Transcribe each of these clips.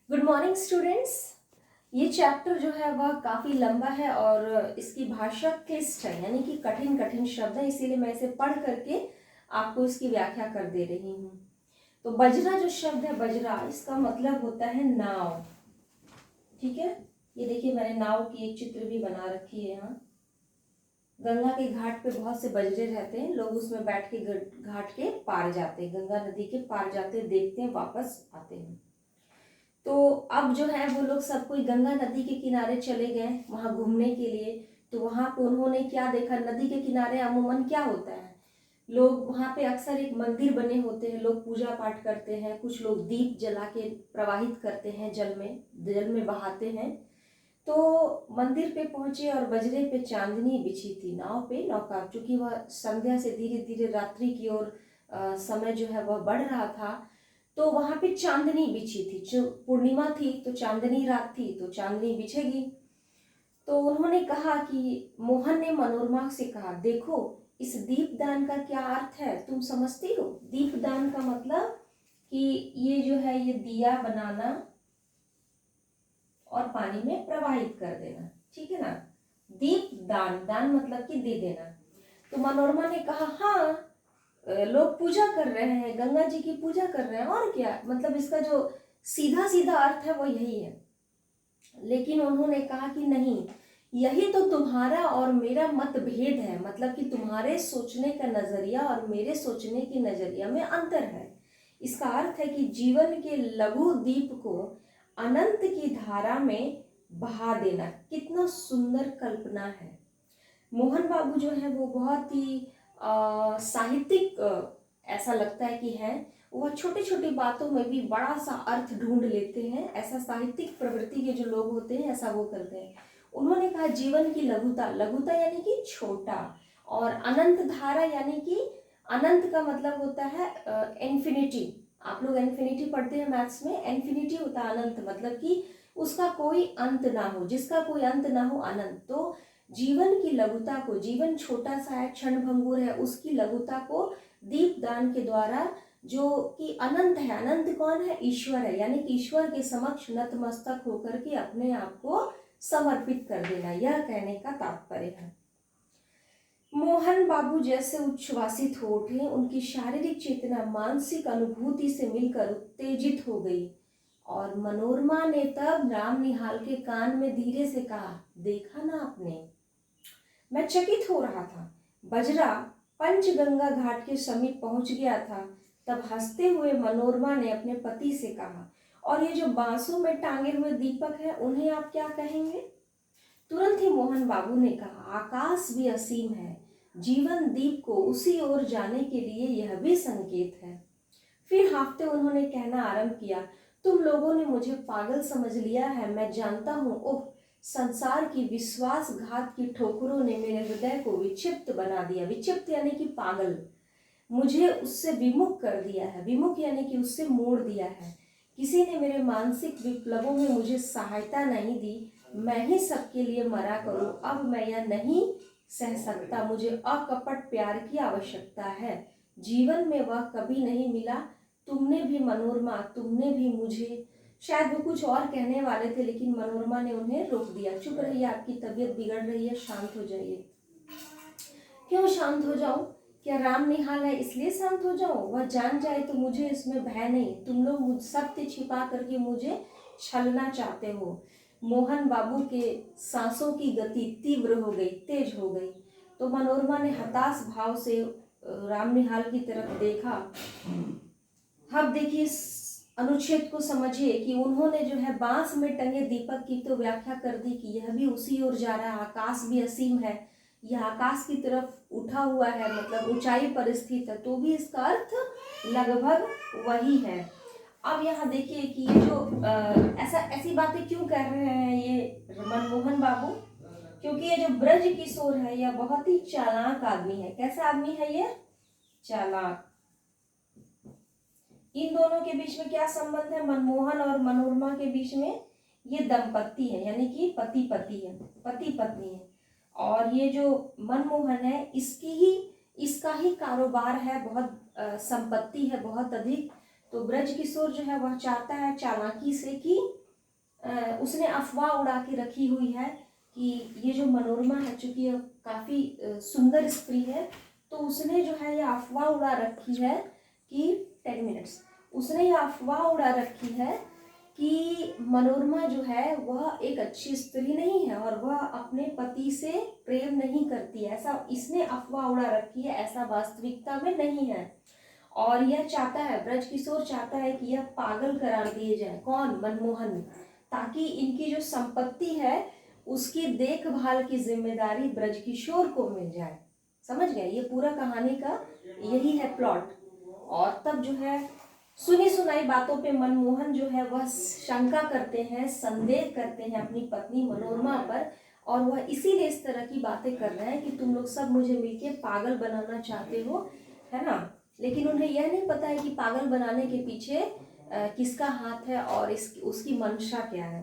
Good morning students. ये chapter जो है वह काफ़ी लंबा है और इसकी भाषा क्लिष्ट है, यानी कि कठिन कठिन शब्द है, इसीलिए मैं इसे पढ़ करके आपको इसकी व्याख्या कर दे रही हूँ। तो बजरा जो शब्द है, बजरा, इसका मतलब होता है नाव। ठीक है, ये देखिए मैंने नाव की एक चित्र भी बना रखी है यहाँ। गंगा के घाट पे बहुत से बजरे रहते हैं, लोग उसमें बैठ के घाट के पार जाते हैं, गंगा नदी के पार जाते हैं, देखते हैं, वापस आते हैं। तो अब जो है वो लोग सब कोई गंगा नदी के किनारे चले गए वहां घूमने के लिए। तो वहां पे उन्होंने क्या देखा, नदी के किनारे अमूमन क्या होता है, लोग वहां पे अक्सर एक मंदिर बने होते हैं, लोग पूजा पाठ करते हैं, कुछ लोग दीप जला के प्रवाहित करते हैं, जल में बहाते हैं। तो मंदिर पे पहुंचे और बजरे पे चांदनी बिछी थी, नाव पे नौका, चूंकि वह संध्या से धीरे धीरे रात्रि की ओर समय जो है वह बढ़ रहा था। तो वहां पे चांदनी बिछी थी, जो पूर्णिमा थी तो चांदनी रात थी तो चांदनी बिछेगी। तो उन्होंने कहा कि मोहन ने मनोरमा से कहा, देखो इस दीपदान का क्या अर्थ है, तुम समझती हो? दीपदान का मतलब कि ये जो है ये दिया बनाना और पानी में प्रवाहित कर देना, ठीक है ना। दीप दान, दान मतलब कि दे देना। तो मनोरमा ने कहा, हाँ लोग पूजा कर रहे हैं, गंगा जी की पूजा कर रहे हैं, और क्या, मतलब इसका जो सीधा सीधा अर्थ है वो यही है। लेकिन उन्होंने कहा कि नहीं, यही तो तुम्हारा और मेरा मतभेद है, मतलब कि तुम्हारे सोचने का नजरिया और मेरे सोचने की नजरिया में अंतर है। इसका अर्थ है कि जीवन के लघु दीप को अनंत की धारा में बहा देना। कितना सुंदर कल्पना है। मोहन बाबू जो है वो बहुत ही साहित्यिक, ऐसा लगता है कि है, वह छोटी छोटी बातों में भी बड़ा सा अर्थ ढूंढ लेते हैं। ऐसा साहित्यिक प्रवृत्ति के जो लोग होते हैं ऐसा वो करते हैं। उन्होंने कहा जीवन की लघुता, लघुता यानी कि छोटा, और अनंत धारा यानी कि अनंत का मतलब होता है इन्फिनिटी। आप लोग इन्फिनिटी पढ़ते हैं मैथ्स में, इन्फिनिटी होता है अनंत, मतलब कि उसका कोई अंत ना हो, जिसका कोई अंत ना हो, अनंत। तो जीवन की लघुता को, जीवन छोटा सा है, क्षण भंगुर है, उसकी लघुता को दीपदान के द्वारा, जो कि अनंत है, अनंत कौन है, ईश्वर है, यानी कि ईश्वर के समक्ष नतमस्तक होकर के अपने आप को समर्पित कर देना, यह कहने का तात्पर्य है। मोहन बाबू जैसे उच्छ्वासित हो उठे, उनकी शारीरिक चेतना मानसिक अनुभूति से मिलकर उत्तेजित हो गई, और मनोरमा ने तब राम निहाल के कान में धीरे से कहा, देखा ना आपने? मैं चकित हो रहा था। बजरा पंचगंगा घाट के समीप पहुंच गया था। तब हंसते हुए मनोरमा ने अपने पति से कहा, और ये जो बांसों में टांगे हुए दीपक है उन्हें आप क्या कहेंगे? तुरंत ही मोहन बाबू ने कहा, आकाश भी असीम है, जीवन दीप को उसी ओर जाने के लिए यह भी संकेत है। फिर हाँफते उन्होंने कहना आरंभ किया, तुम लोगों ने मुझे पागल समझ लिया है, मैं जानता हूँ। ओह, संसार की विश्वासघात की ठोकरों ने मेरे हृदय को विक्षिप्त बना दिया। विक्षिप्त यानी कि पागल, मुझे उससे विमुख कर दिया है, विमुख यानी कि उससे मोड़ दिया है। किसी ने मेरे मानसिक विप्लवों में मुझे सहायता नहीं दी, मैं ही सबके लिए मरा करूं। अब मैं यह नहीं सह सकता, मुझे अकपट प्यार की आवश्यकता है। जीवन में वह कभी नहीं मिला। तुमने भी मनोरमा, तुमने भी मुझे। शायद वो कुछ और कहने वाले थे, लेकिन मनोरमा ने उन्हें रोक दिया। चुप रहिए, आपकी तबीयत बिगड़ रही है, शांत हो जाइए। क्यों शांत हो जाऊं? क्या राम निहाल है इसलिए शांत हो जाऊं? वह जान जाए तो मुझे इसमें भय नहीं। तुम लोग मुझ सत्य छिपा करके मुझे छलना चाहते हो। मोहन बाबू के सांसों की गति तीव्र हो गई, तेज हो गई। तो मनोरमा ने हताश भाव से राम निहाल की तरफ देखा। अब देखिए इस अनुच्छेद को समझिए कि उन्होंने जो है बांस में टंगे दीपक की तो व्याख्या कर दी कि यह भी उसी ओर जा रहा है, आकाश भी असीम है, यह आकाश की तरफ उठा हुआ है, मतलब ऊंचाई पर स्थित है, तो भी इसका अर्थ लगभग वही है। अब यहाँ देखिए कि ये जो ऐसा ऐसी बातें क्यों कह रहे हैं ये मनमोहन बाबू, क्योंकि ये जो ब्रज किशोर है यह बहुत ही चालाक आदमी है। कैसा आदमी है ये? चालाक। इन दोनों के बीच में क्या संबंध है? मनमोहन और मनोरमा के बीच में ये दंपत्ति है, यानी कि पति पति है, पति पत्नी है। और ये जो मनमोहन है इसका ही कारोबार है, बहुत संपत्ति है बहुत अधिक। तो ब्रज किशोर जो है वह चाहता है चालाकी से कि उसने अफवाह उड़ा के रखी हुई है कि ये जो मनोरमा है, चूंकि यह काफ़ी सुंदर स्त्री है, तो उसने जो है यह अफवाह उड़ा रखी है कि 10 मिनट्स, उसने यह अफवाह उड़ा रखी है कि मनोरमा जो है वह एक अच्छी स्त्री नहीं है और वह अपने पति से प्रेम नहीं करती है, ऐसा इसने अफवाह उड़ा रखी है, ऐसा वास्तविकता में नहीं है। और यह चाहता है, ब्रज किशोर चाहता है कि यह पागल करार दिए जाए। कौन? मनमोहन, ताकि इनकी जो संपत्ति है उसकी देखभाल की जिम्मेदारी ब्रज किशोर को मिल जाए। समझ गए? ये पूरा कहानी का यही है प्लॉट। और तब जो है सुनी सुनाई बातों पे मनमोहन जो है वह शंका करते हैं, संदेह करते हैं अपनी पत्नी मनोरमा पर, और वह इसीलिए इस तरह की बातें कर रहे हैं कि तुम लोग सब मुझे मिलके पागल बनाना चाहते हो, है ना। लेकिन उन्हें यह नहीं पता है कि पागल बनाने के पीछे किसका हाथ है और उसकी मंशा क्या है।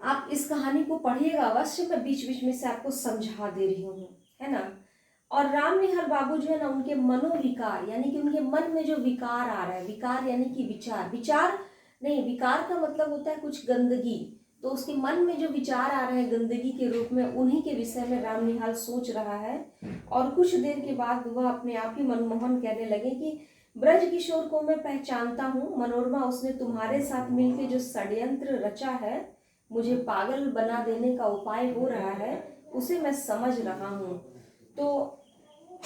आप इस कहानी को पढ़िएगा अवश्य, मैं बीच बीच में से आपको समझा दे रही हूँ, है ना। और राम निहाल बाबू जो है ना, उनके मनोविकार यानी कि उनके मन में जो विकार आ रहा है, विकार यानी कि विचार, विचार नहीं, विकार का मतलब होता है कुछ गंदगी, तो उसके मन में जो विचार आ रहे हैं गंदगी के रूप में, उन्हीं के विषय में राम निहाल सोच रहा है। और कुछ देर के बाद वह अपने आप ही मनमोहन कहने लगे कि ब्रज किशोर को मैं पहचानता हूँ मनोरमा, उसने तुम्हारे साथ मिलकर जो षड्यंत्र रचा है, मुझे पागल बना देने का उपाय हो रहा है, उसे मैं समझ रहा हूँ। तो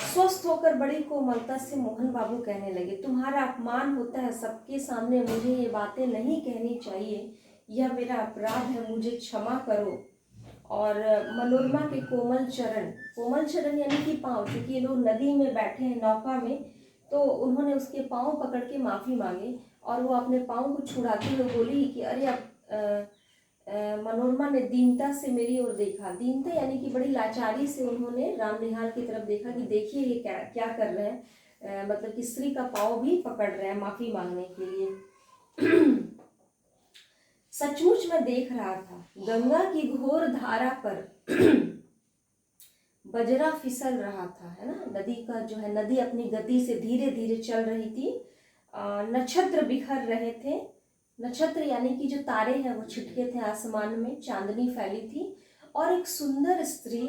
स्वस्थ होकर बड़ी कोमलता से मोहन बाबू कहने लगे, तुम्हारा अपमान होता है सबके सामने, मुझे ये बातें नहीं कहनी चाहिए, यह मेरा अपराध है, मुझे क्षमा करो। और मनोरमा के कोमल चरण यानी कि पाँव, क्योंकि ये लोग नदी में बैठे हैं नौका में, तो उन्होंने उसके पाँव पकड़ के माफ़ी मांगी और वो अपने पाँव को छुड़ाते हुए बोली कि अरे अब मनोरमा ने दीनता से मेरी ओर देखा। दीनता यानी कि बड़ी लाचारी से उन्होंने राम निहाल की तरफ देखा कि देखिए ये क्या क्या कर रहे हैं, मतलब कि स्त्री का पाँव भी पकड़ रहे हैं माफ़ी मांगने के लिए। सचमुच मैं देख रहा था गंगा की घोर धारा पर बजरा फिसल रहा था, है ना। नदी का जो है, नदी अपनी गति से धीरे धीरे चल रही थी, नक्षत्र बिखर रहे थे, नक्षत्र यानी कि जो तारे हैं वो छिटके थे आसमान में, चांदनी फैली थी और एक सुंदर स्त्री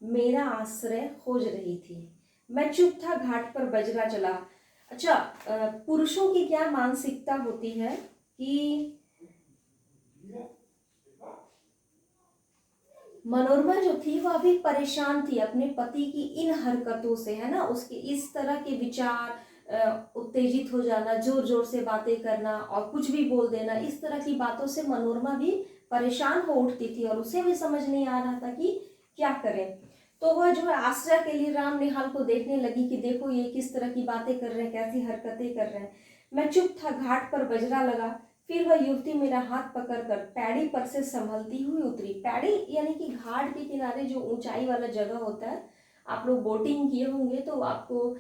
मेरा आश्रय खोज रही थी। मैं चुप था, घाट पर बजरा चला। अच्छा, पुरुषों की क्या मानसिकता होती है कि मनोरमा जो थी वह अभी परेशान थी अपने पति की इन हरकतों से, है ना, उसके इस तरह के विचार, उत्तेजित हो जाना, जोर जोर से बातें करना और कुछ भी बोल देना, इस तरह की बातों से मनोरमा भी परेशान हो उठती थी और उसे भी समझ नहीं आ रहा था कि क्या करें। तो वह जो है आश्रय के लिए राम निहाल को देखने लगी कि देखो ये किस तरह की बातें कर रहे हैं, कैसी हरकतें कर रहे हैं। मैं चुप था, घाट पर बजरा लगा, फिर वह युवती मेरा हाथ पकड़कर पैड़ी पर से संभलती हुई उतरी। पैड़ी यानी कि घाट के किनारे जो ऊंचाई वाला जगह होता है, आप लोग बोटिंग किए होंगे तो आपको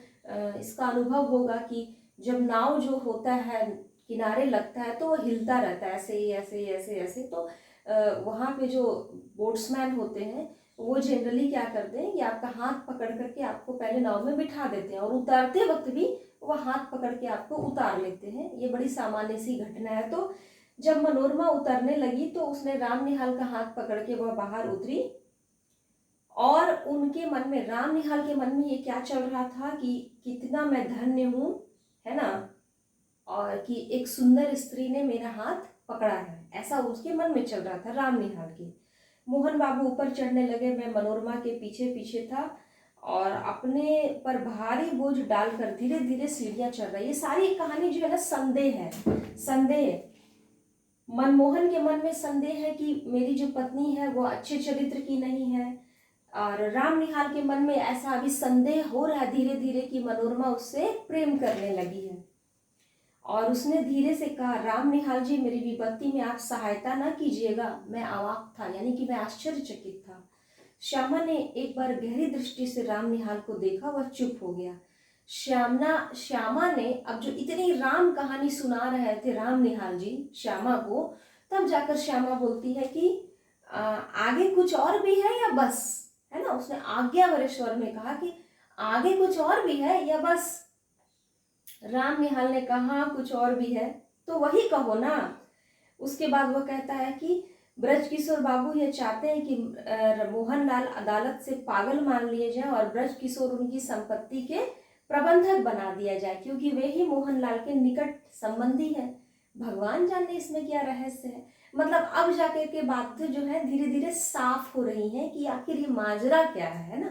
इसका अनुभव होगा कि जब नाव जो होता है किनारे लगता है तो वो हिलता रहता है ऐसे ही, ऐसे ऐसे ऐसे। तो वहाँ पे जो बोट्समैन होते हैं वो जनरली क्या करते हैं कि आपका हाथ पकड़ करके आपको पहले नाव में बिठा देते हैं और उतारते वक्त भी वह हाथ पकड़ के आपको उतार लेते हैं। ये बड़ी सामान्य सी घटना है। तो जब मनोरमा उतरने लगी तो उसने राम निहाल का हाथ पकड़ के वह बाहर उतरी और उनके मन में, राम निहाल के मन में ये क्या चल रहा था कि कितना मैं धन्य हूँ, है ना, और कि एक सुंदर स्त्री ने मेरा हाथ पकड़ा है, ऐसा उसके मन में चल रहा था राम निहाल के। मोहन बाबू ऊपर चढ़ने लगे, मैं मनोरमा के पीछे पीछे था और अपने पर भारी बोझ डालकर धीरे धीरे सीढ़ियां चढ़ रही। ये सारी कहानी जो है ना संदेह है, संदेह। मनमोहन के मन में संदेह है कि मेरी जो पत्नी है वो अच्छे चरित्र की नहीं है, और राम निहाल के मन में ऐसा अभी संदेह हो रहा है धीरे धीरे कि मनोरमा उससे प्रेम करने लगी है। और उसने धीरे से कहा, राम निहाल जी मेरी विपत्ति में आप सहायता न कीजिएगा। मैं अवाक था यानी कि मैं आश्चर्यचकित था। श्यामा ने एक बार गहरी दृष्टि से राम निहाल को देखा, वह चुप हो गया। श्यामा ने अब जो इतनी राम कहानी सुना रहे थे राम निहाल जी श्यामा को, तब जाकर श्यामा बोलती है कि आगे कुछ और भी है या बस, है ना। उसने आज्ञा भरे स्वर में कहा कि आगे कुछ और भी है या बस। राम निहाल ने कहा कुछ और भी है, तो वही कहो ना। उसके बाद वो कहता है कि ब्रजकिशोर बाबू ये चाहते हैं कि मोहनलाल अदालत से पागल मान लिए जाए और ब्रजकिशोर उनकी संपत्ति के प्रबंधक बना दिया जाए, क्योंकि वे ही मोहनलाल के निकट संबंधी है। भगवान जाने इसमें क्या रहस्य है। मतलब अब जाकर के बातें जो है धीरे धीरे साफ हो रही हैं कि आखिर ये माजरा क्या है ना।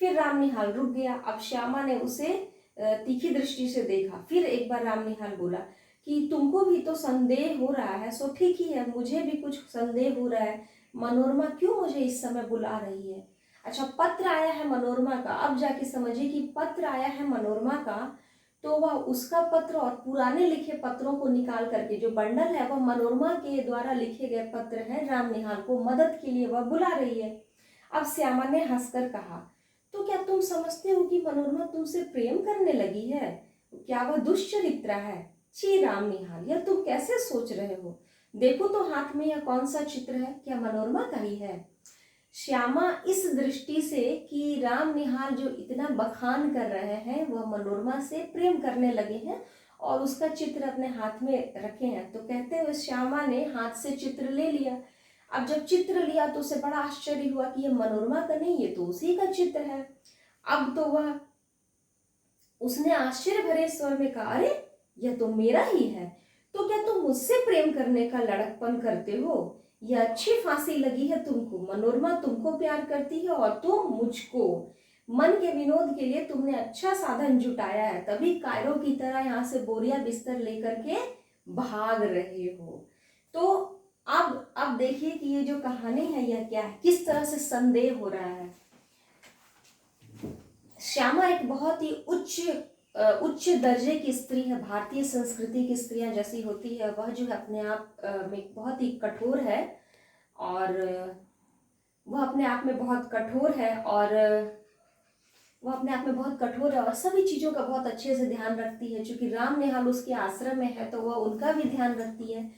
फिर राम निहाल रुक गया। अब श्यामा ने उसे तीखी दृष्टि से देखा। फिर एक बार राम निहाल बोला कि तुमको भी तो संदेह हो रहा है, सो ठीक ही है, मुझे भी कुछ संदेह हो रहा है। मनोरमा क्यों मुझे इस समय बुला रही है? अच्छा, पत्र आया है मनोरमा का। अब जाके समझिए कि पत्र आया है मनोरमा का, तो वह उसका पत्र और पुराने लिखे पत्रों को निकाल करके जो बंडल है वह मनोरमा के द्वारा लिखे गए पत्र हैं। राम निहाल को मदद के लिए वह बुला रही है। अब श्यामा ने हंसकर कहा, तो क्या तुम समझते हो कि मनोरमा तुमसे प्रेम करने लगी है? क्या वह दुष्चरित्रा है? छी राम निहाल, यह तुम कैसे सोच रहे हो? देखो तो हाथ में यह कौन सा चित्र है, क्या मनोरमा का ही है? श्यामा इस दृष्टि से कि राम निहाल जो इतना बखान कर रहे हैं वह मनोरमा से प्रेम करने लगे हैं और उसका चित्र अपने हाथ में रखे हैं, तो कहते हुए श्यामा ने हाथ से चित्र ले लिया। अब जब चित्र लिया तो उसे बड़ा आश्चर्य हुआ कि यह मनोरमा का नहीं, ये तो उसी का चित्र है। अब तो वह उसने आश्चर्य भरे स्वर में कहा, अरे यह तो मेरा ही है। तो क्या तुम मुझसे प्रेम करने का लड़कपन करते हो? यह अच्छी फांसी लगी है तुमको। मनोरमा तुमको प्यार करती है और तुम मुझको। मन के विनोद के लिए तुमने अच्छा साधन जुटाया है, तभी कायरों की तरह यहाँ से बोरिया बिस्तर लेकर के भाग रहे हो। तो अब देखिए कि ये जो कहानी है यह क्या है, किस तरह से संदेह हो रहा है। श्यामा एक बहुत ही उच्च दर्जे की स्त्री है। भारतीय संस्कृति की स्त्रियां जैसी होती है वह जो है अपने आप में बहुत ही कठोर है और वह अपने आप में बहुत कठोर है और सभी चीज़ों का बहुत अच्छे से ध्यान रखती है। चूंकि राम निहाल उसके आश्रम में है तो वह उनका भी ध्यान रखती है।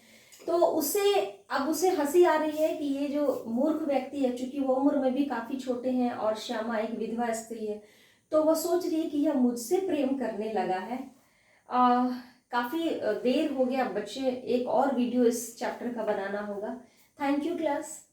तो उसे हंसी आ रही है कि ये जो मूर्ख व्यक्ति है, चूंकि वो उम्र में भी काफ़ी छोटे हैं और श्यामा एक विधवा स्त्री है, तो वह सोच रही है कि यह मुझसे प्रेम करने लगा है। काफ़ी देर हो गया बच्चे, एक और वीडियो इस चैप्टर का बनाना होगा। Thank you class.